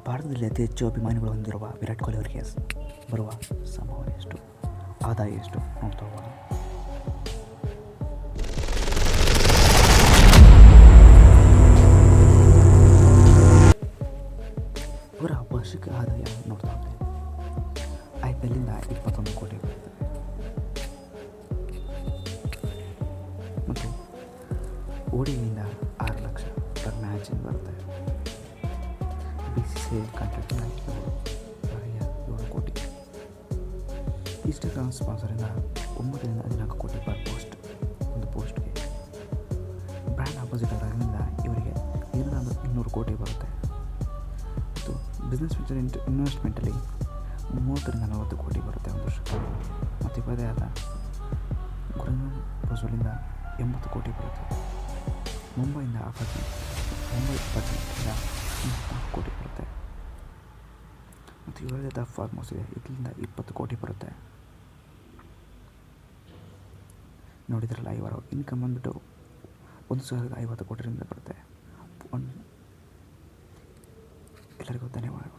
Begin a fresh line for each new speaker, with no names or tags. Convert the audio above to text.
ಭಾರತದಲ್ಲಿ ಅತಿ ಹೆಚ್ಚು ಅಭಿಮಾನಿಗಳು ಹೊಂದಿರುವ ವಿರಾಟ್ ಕೊಹ್ಲಿ ಅವರಿಗೆ ಬರುವ ಸಂಭಾವನೆ ಎಷ್ಟು, ಆದಾಯ ಎಷ್ಟು ನೋಡ್ತಾ ಹೋಗೋಣ. ಇವರ ವಾರ್ಷಿಕ ಆದಾಯ ನೋಡ್ತಾ ಹೋದರೆ IPLನಿಂದ 21 ಕೋಟಿ ಬರುತ್ತದೆ ಮತ್ತು ODIನಿಂದ 6 ಲಕ್ಷ ಪರ್ ಮ್ಯಾಚ್ ಬರುತ್ತೆ. BCCI ಕಾಂಟ್ರಾಕ್ಟ್ನ 7 ಕೋಟಿ. ಇನ್ಸ್ಟಾಗ್ರಾಮ್ ಸ್ಪಾನ್ಸರಿಂದ 9 ರಿಂದ 14 ಕೋಟಿ ಪರ್ ಪೋಸ್ಟ್, ಒಂದು ಪೋಸ್ಟ್ಗೆ. ಬ್ರ್ಯಾಂಡ್ ಆಪೋಸಿಟರ್ ಆಗಿನಿಂದ ಇವರಿಗೆ 200 ಕೋಟಿ ಬರುತ್ತೆ. ಮತ್ತು ಬಿಸ್ನೆಸ್ ವೆಂಚರ್ ಇನ್ವೆಸ್ಟ್ಮೆಂಟಲ್ಲಿ 30 ರಿಂದ 40 ಕೋಟಿ ಬರುತ್ತೆ ಒಂದು ವರ್ಷಕ್ಕೆ. ಮತ್ತು ಇವರದೇ ಆದ ಗುರುನಾಥ್ ಬಸೂಲಿಂದ 80 ಕೋಟಿ ಬರುತ್ತೆ. ಮುಂಬೈಯಿಂದ ಅಪಾರ್ಟ್ಮೆಂಟಿಂದ 24 ಕೋಟಿ ಬರುತ್ತೆ. ಮತ್ತು ಇವರದೇ ಫಾರ್ಮ್ ಹೌಸ್ ಇದೆ, ಇದರಿಂದ 20 ಕೋಟಿ ಬರುತ್ತೆ. ನೋಡಿದ್ರಲ್ಲ, ಇವರ ಇನ್ಕಮ್ ಬಂದುಬಿಟ್ಟು 1,050 ಕೋಟಿಯಿಂದ ಬರುತ್ತೆ. ಎಲ್ಲರಿಗೂ ಧನ್ಯವಾದ.